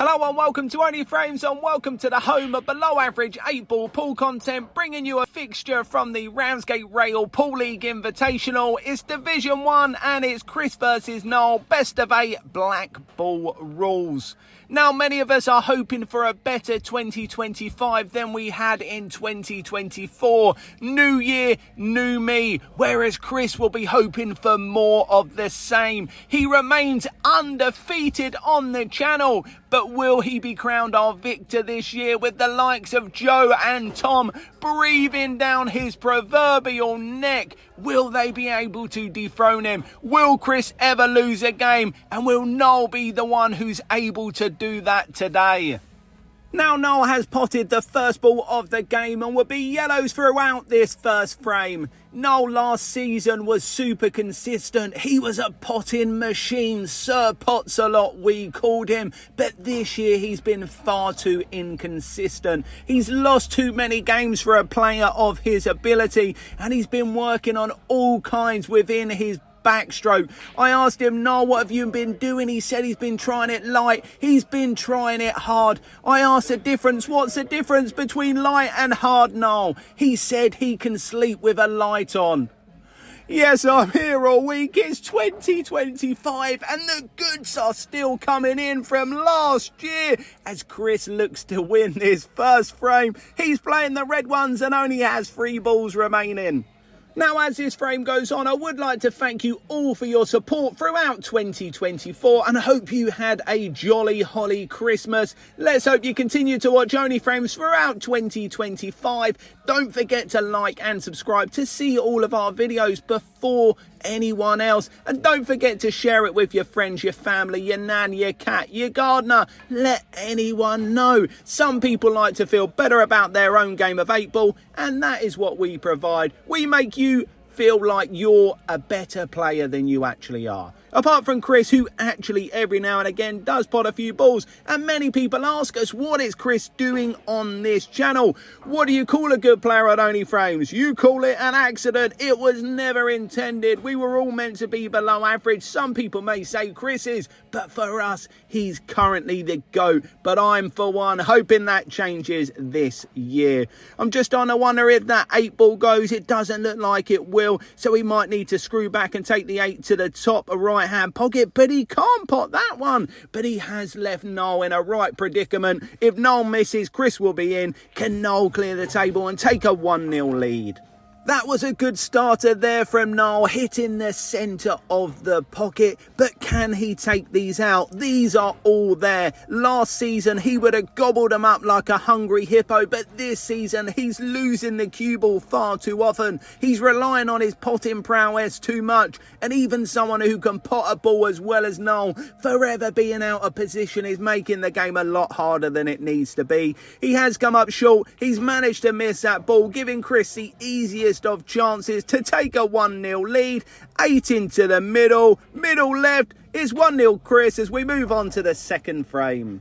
Hello and welcome to Only Frames and welcome to the home of below average 8-ball pool content, bringing you a fixture from the Ramsgate Rail Pool League Invitational. It's Division 1 and it's Chris versus Noel, best of 8 black ball rules. Now, many of us are hoping for a better 2025 than we had in 2024. New year, new me. Whereas Chris will be hoping for more of the same. He remains undefeated on the channel. But will he be crowned our victor this year with the likes of Joe and Tom breathing down his proverbial neck? Will they be able to dethrone him? Will Chris ever lose a game? And will Noel be the one who's able to do that today? Now Noel has potted the first ball of the game and will be yellows throughout this first frame. Noel last season was super consistent. He was a potting machine. Sir Pots-a-lot we called him. But this year he's been far too inconsistent. He's lost too many games for a player of his ability. And he's been working on all kinds within his backstroke. I asked him, Noel, what have you been doing? He said he's been trying it light. He's been trying it hard. I asked the difference. What's the difference between light and hard, Noel? He said he can sleep with a light on. Yes, I'm here all week. It's 2025 and the goods are still coming in from last year as Chris looks to win this first frame. He's playing the red ones and only has 3 balls remaining. Now, as this frame goes on, I would like to thank you all for your support throughout 2024 and I hope you had a jolly holly Christmas. Let's hope you continue to watch Only Frames throughout 2025. Don't forget to like and subscribe to see all of our videos before anyone else. And don't forget to share it with your friends, your family, your nan, your cat, your gardener. Let anyone know. Some people like to feel better about their own game of 8-ball and that is what we provide. We make you feel like you're a better player than you actually are. Apart from Chris, who actually every now and again does pot a few balls. And many people ask us, what is Chris doing on this channel? What do you call a good player at Only Frames? You call it an accident. It was never intended. We were all meant to be below average. Some people may say Chris is, but for us, he's currently the GOAT. But I'm, for one, hoping that changes this year. I'm just on a wonder if that 8-ball goes. It doesn't look like it will. So we might need to screw back and take the 8 to the top right hand pocket, but he can't pot that one. But he has left Noel in a right predicament. If Noel misses, Chris will be in. Can Noel clear the table and take a 1-0 lead? That was a good starter there from Noel, hitting the centre of the pocket. But can he take these out? These are all there. Last season, he would have gobbled them up like a hungry hippo. But this season, he's losing the cue ball far too often. He's relying on his potting prowess too much. And even someone who can pot a ball as well as Noel, forever being out of position is making the game a lot harder than it needs to be. He has come up short. He's managed to miss that ball, giving Chris the easiest of chances to take a 1-0 lead. 8 into the middle left is 1-0 Chris as we move on to the second frame.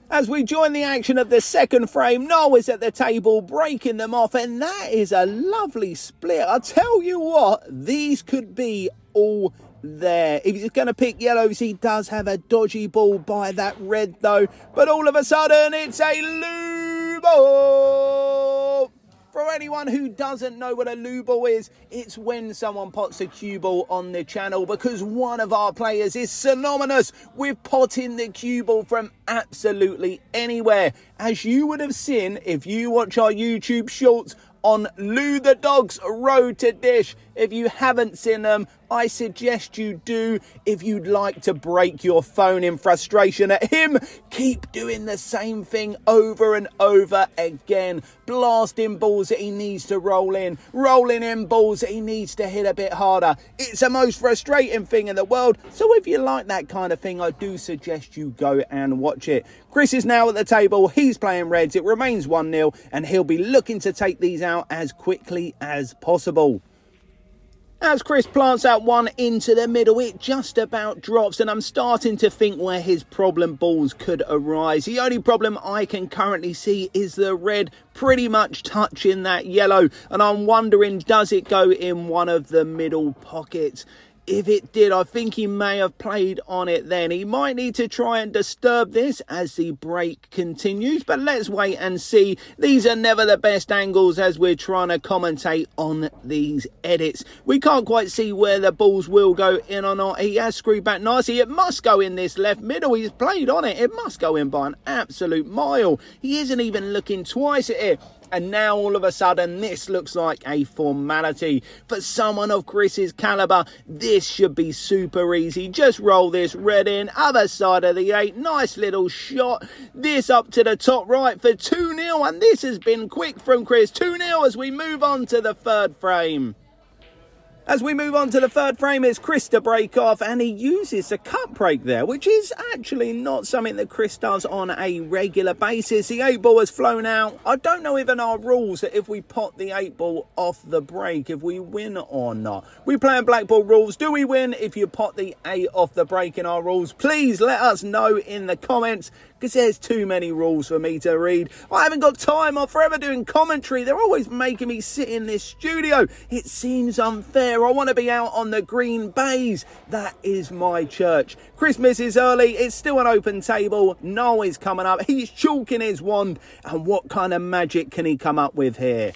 As we join the action of the second frame, Noel is at the table breaking them off and that is a lovely split. I tell you what, these could be all there. If he's going to pick yellows, he does have a dodgy ball by that red though. But all of a sudden, it's a loo ball. For anyone who doesn't know what a loo ball is, it's when someone pots a cue ball on the channel because one of our players is synonymous with potting the cue ball from absolutely anywhere. As you would have seen if you watch our YouTube shorts on Lou the Dog's Road to Dish. If you haven't seen them, I suggest you do. If you'd like to break your phone in frustration at him, keep doing the same thing over and over again. Blasting balls that he needs to rolling in balls that he needs to hit a bit harder. It's the most frustrating thing in the world. So if you like that kind of thing, I do suggest you go and watch it. Chris is now at the table. He's playing reds. It remains 1-0 and he'll be looking to take these out as quickly as possible. As Chris plants out one into the middle, it just about drops and I'm starting to think where his problem balls could arise. The only problem I can currently see is the red pretty much touching that yellow and I'm wondering, does it go in one of the middle pockets? If it did, I think he may have played on it then. He might need to try and disturb this as the break continues, but let's wait and see. These are never the best angles as we're trying to commentate on these edits. We can't quite see where the balls will go in or not. He has screwed back nicely. It must go in this left middle. He's played on it. It must go in by an absolute mile. He isn't even looking twice at it. And now all of a sudden, this looks like a formality. For someone of Chris's calibre, this should be super easy. Just roll this red in, other side of the 8. Nice little shot. This up to the top right for 2-0. And this has been quick from Chris. 2-0 as we move on to the third frame. As we move on to the third frame, it's Chris to break off, and he uses a cut break there, which is actually not something that Chris does on a regular basis. The 8-ball has flown out. I don't know if in our rules that if we pot the 8-ball off the break, if we win or not. We play in black ball rules. Do we win if you pot the 8 off the break in our rules? Please let us know in the comments, because there's too many rules for me to read. I haven't got time. I'm forever doing commentary. They're always making me sit in this studio. It seems unfair. I want to be out on the green bays. That is my church. Chris misses early. It's still an open table. Noel is coming up. He's chalking his wand. And what kind of magic can he come up with here?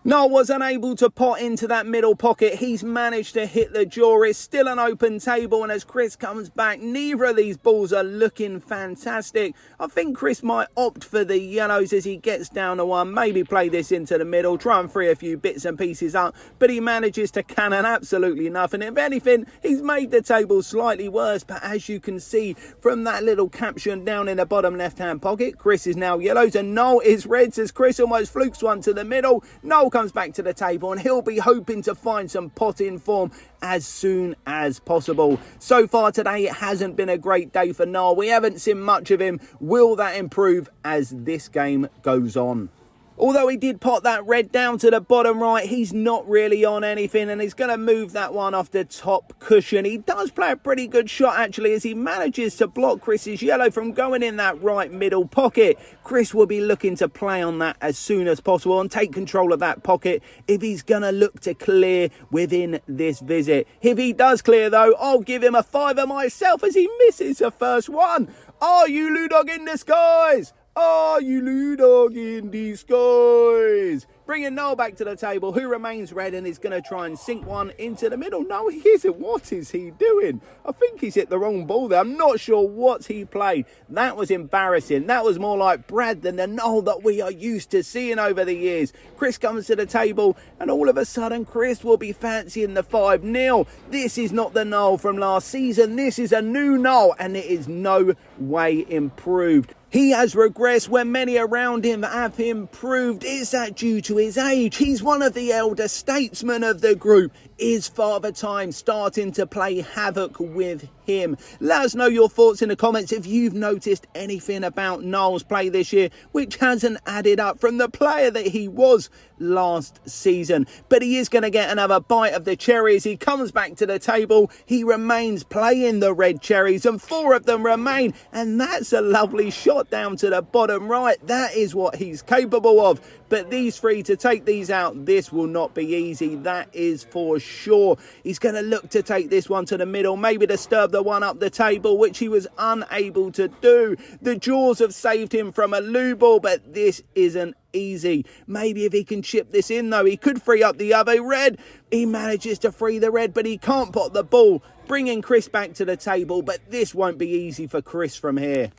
Noel was unable to pot into that middle pocket. He's managed to hit the jaw. It's still an open table, and as Chris comes back, neither of these balls are looking fantastic. I think Chris might opt for the yellows as he gets down to 1. Maybe play this into the middle, try and free a few bits and pieces up, but he manages to cannon absolutely nothing. If anything, he's made the table slightly worse, but as you can see from that little caption down in the bottom left-hand pocket, Chris is now yellows and Noel is reds as Chris almost flukes one to the middle. Noel comes back to the table and he'll be hoping to find some pot-in form as soon as possible. So far today, it hasn't been a great day for Noel. We haven't seen much of him. Will that improve as this game goes on? Although he did pot that red down to the bottom right, he's not really on anything and he's going to move that one off the top cushion. He does play a pretty good shot actually as he manages to block Chris's yellow from going in that right middle pocket. Chris will be looking to play on that as soon as possible and take control of that pocket if he's going to look to clear within this visit. If he does clear though, I'll give him a 5 myself as he misses the first one. Are you Ludog in disguise? Are you Ludog in disguise? Bringing Noel back to the table, who remains red and is going to try and sink one into the middle. No, he isn't. What is he doing? I think he's hit the wrong ball there. I'm not sure what he played. That was embarrassing. That was more like Brad than the Noel that we are used to seeing over the years. Chris comes to the table and all of a sudden Chris will be fancying the 5-0. This is not the Noel from last season. This is a new Noel and it is no way improved. He has regressed when many around him have improved. Is that due to his age? He's one of the elder statesmen of the group. Is Father Time starting to play havoc with him? Let us know your thoughts in the comments if you've noticed anything about Noel's play this year which hasn't added up from the player that he was last season. But he is going to get another bite of the cherry as he comes back to the table. He remains playing the red cherries and 4 of them remain, and that's a lovely shot down to the bottom right. That is what he's capable of. But these 3, to take these out, this will not be easy. That is for sure. He's going to look to take this one to the middle, maybe disturb the one up the table, which he was unable to do. The jaws have saved him from a loo ball, but this isn't easy. Maybe if he can chip this in though, he could free up the other red. He manages to free the red, but he can't pot the ball, bringing Chris back to the table. But this won't be easy for Chris from here.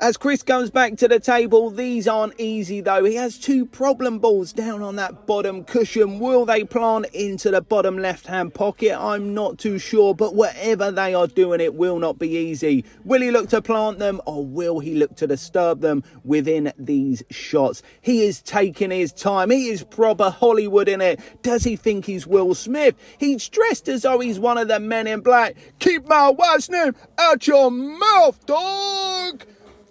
As Chris comes back to the table, these aren't easy though. He has 2 problem balls down on that bottom cushion. Will they plant into the bottom left-hand pocket? I'm not too sure, but whatever they are doing, it will not be easy. Will he look to plant them or will he look to disturb them within these shots? He is taking his time. He is proper Hollywood in it. Does he think he's Will Smith? He's dressed as though he's one of the men in black. Keep my wife's name out your mouth, dog!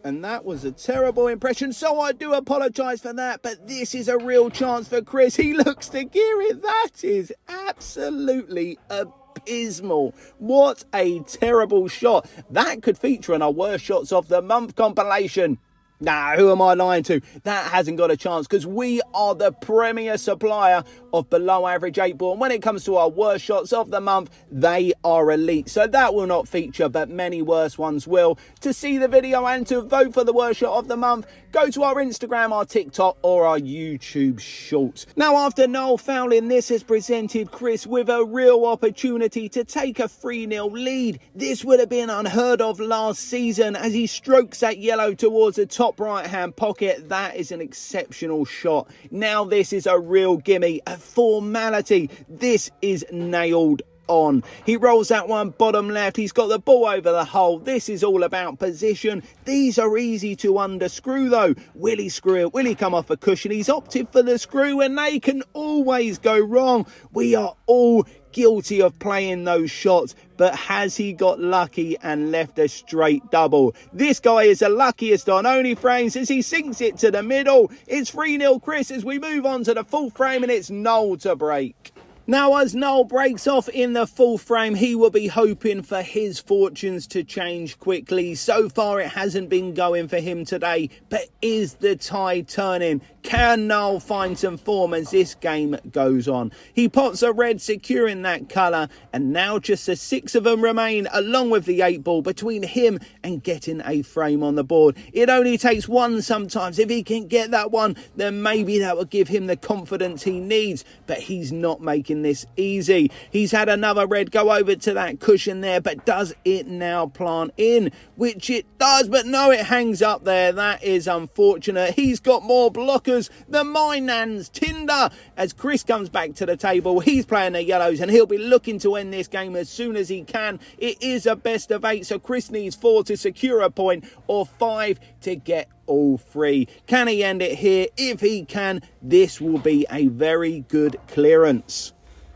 And that was a terrible impression, so I do apologise for that. But this is a real chance for Chris. He looks to gear it. That is absolutely abysmal. What a terrible shot. That could feature in our worst shots of the month compilation. Nah, who am I lying to? That hasn't got a chance because we are the premier supplier of below average 8-ball. And when it comes to our worst shots of the month, they are elite. So that will not feature, but many worse ones will. To see the video and to vote for the worst shot of the month, go to our Instagram, our TikTok or our YouTube Shorts. Now, after Noel fouling, this has presented Chris with a real opportunity to take a 3-0 lead. This would have been unheard of last season as he strokes that yellow towards the top right hand pocket. That is an exceptional shot. Now this is a real gimme, a formality. This is nailed on. He rolls that one bottom left. He's got the ball over the hole. This is all about position. These are easy to underscrew though. Will he screw it? Will he come off a cushion? He's opted for the screw and they can always go wrong. We are all guilty of playing those shots, but has he got lucky and left a straight double? This guy is the luckiest on only frames as he sinks it to the middle. It's 3-0 Chris as we move on to the full frame, and it's Noel to break. Now, as Noel breaks off in the full frame, he will be hoping for his fortunes to change quickly. So far, it hasn't been going for him today, but is the tide turning? Can Noel find some form as this game goes on? He pots a red, securing that colour, and now just the 6 of them remain, along with the 8-ball between him and getting a frame on the board. It only takes one sometimes. If he can get that one, then maybe that will give him the confidence he needs, but he's not making this easy. He's had another red go over to that cushion there, but does it now plant in? Which it does, but no, it hangs up there. That is unfortunate. He's got more blockers than my nan's Tinder. As Chris comes back to the table, he's playing the yellows and he'll be looking to end this game as soon as he can. It is a best of 8, so Chris needs 4 to secure a point or 5 to get all 3. Can he end it here? If he can, this will be a very good clearance.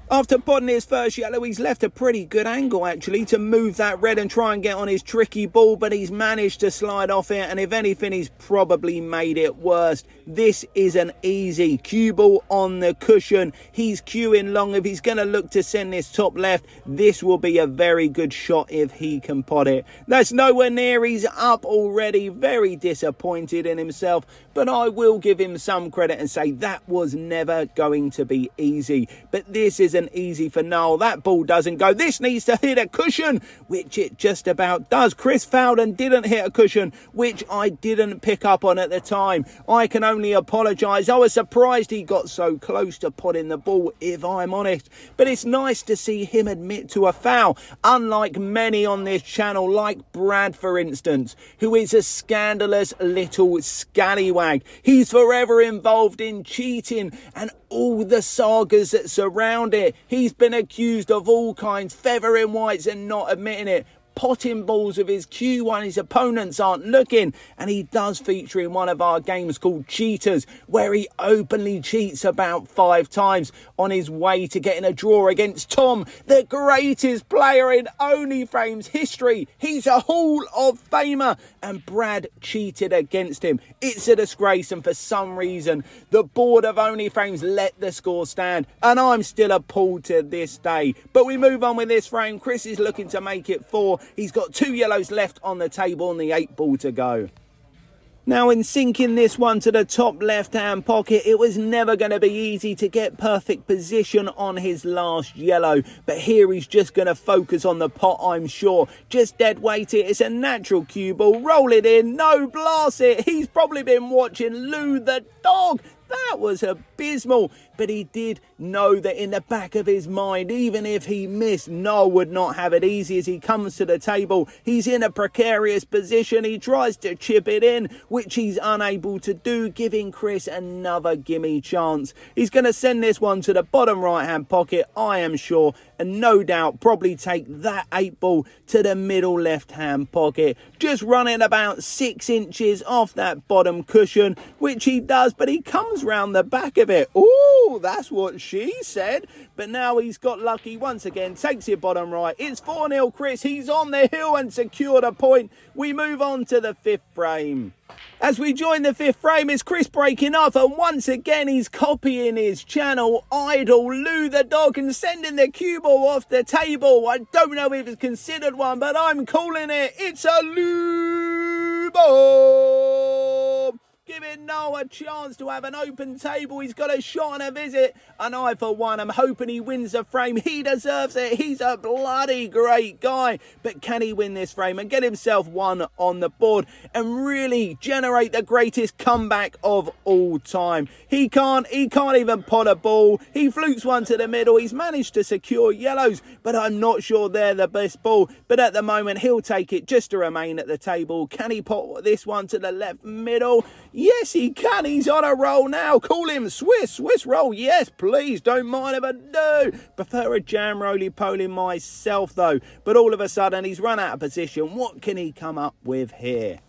After potting his first yellow, he's left a pretty good angle actually to move that red and try and get on his tricky ball, but he's managed to slide off it, and if anything, he's probably made it worse. This is an easy cue ball on the cushion. He's cueing long. If he's going to look to send this top left, this will be a very good shot if he can pot it. That's nowhere near. He's up already, very disappointed in himself, but I will give him some credit and say that was never going to be easy. But this isn't easy for Noel. That ball doesn't go. This needs to hit a cushion, which it just about does. Chris fouled and didn't hit a cushion, which I didn't pick up on at the time. I can only apologise. I was surprised he got so close to potting the ball, if I'm honest. But it's nice to see him admit to a foul, unlike many on this channel, like Brad, for instance, who is a scandalous little scallywag. He's forever involved in cheating and all the sagas that surround it. He's been accused of all kinds, feathering whites and not admitting it, potting balls with his cue when his opponents aren't looking, and he does feature in one of our games called Cheaters, where he openly cheats about 5 times on his way to getting a draw against Tom, the greatest player in OnlyFrames history. He's a Hall of Famer, and Brad cheated against him. It's a disgrace, and for some reason the board of OnlyFrames let the score stand, and I'm still appalled to this day. But we move on with this frame. Chris is looking to make it 4. He's got 2 yellows left on the table and the 8-ball to go. Now, in sinking this one to the top left-hand pocket, it was never going to be easy to get perfect position on his last yellow. But here he's just going to focus on the pot, I'm sure. Just dead weight it. It's a natural cue ball. Roll it in. No, blast it. He's probably been watching Lou the dog. That was abysmal, but he did know that in the back of his mind, even if he missed, Noel would not have it easy as he comes to the table. He's in a precarious position. He tries to chip it in, which he's unable to do, giving Chris another gimme chance. He's going to send this one to the bottom right-hand pocket, I am sure, and no doubt probably take that 8-ball to the middle left-hand pocket. Just running about 6 inches off that bottom cushion, which he does, but he comes round the back of it. Ooh, that's what she said. But now he's got lucky once again, takes it bottom right. It's 4-0 Chris. He's on the hill and secured a point. We move on to the 5th frame. As we join the 5th frame, it's Chris breaking off, and once again he's copying his channel idol Lou the dog and sending the cue ball off the table. I don't know if it's considered one, but I'm calling it. It's a Lou ball. Giving no, a chance to have an open table. He's got a shot and a visit. And I, for one, am hoping he wins the frame. He deserves it. He's a bloody great guy. But can he win this frame and get himself one on the board and really generate the greatest comeback of all time? He can't even pot a ball. He flukes one to the middle. He's managed to secure yellows, but I'm not sure they're the best ball. But at the moment, he'll take it just to remain at the table. Can he pot this one to the left middle? Yes, he can. He's on a roll now. Call him Swiss roll. Yes, please. Don't mind if I do. Prefer a jam roly-poly myself, though. But all of a sudden, he's run out of position. What can he come up with here?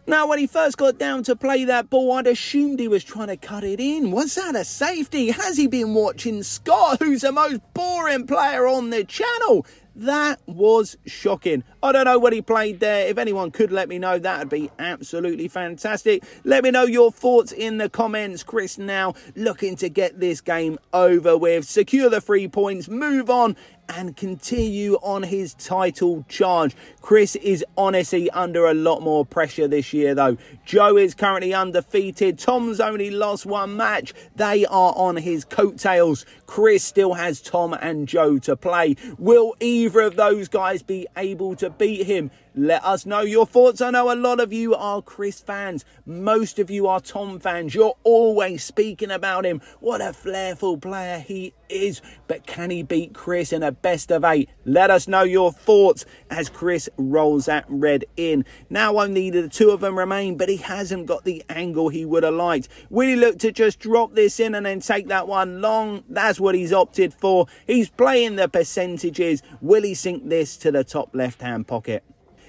Now, when he first got down to play that ball, I'd assumed he was trying to cut it in. Was that a safety? Has he been watching Scott, who's the most boring player on the channel? That was shocking. I don't know what he played there. If anyone could let me know, that would be absolutely fantastic. Let me know your thoughts in the comments. Chris now looking to get this game over with, secure the 3 points, move on, and continue on his title charge. Chris is honestly under a lot more pressure this year, though. Joe is currently undefeated. Tom's only lost one match. They are on his coattails. Chris still has Tom and Joe to play. Will either of those guys be able to beat him? Let us know your thoughts. I know a lot of you are Chris fans. Most of you are Tom fans. You're always speaking about him. What a flairful player he is. But can he beat Chris in a best of 8? Let us know your thoughts as Chris rolls that red in. Now only the two of them remain, but he hasn't got the angle he would have liked. Will he look to just drop this in and then take that one long? That's what he's opted for. He's playing the percentages. Will he sink this to the top left-hand pocket?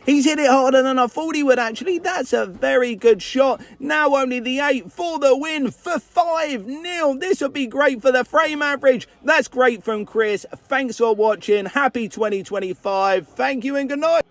He's hit it harder than I thought he would, actually. That's a very good shot. Now only the 8 for the win for 5-0. This would be great for the frame average. That's great from Chris. Thanks for watching. Happy 2025. Thank you and good night.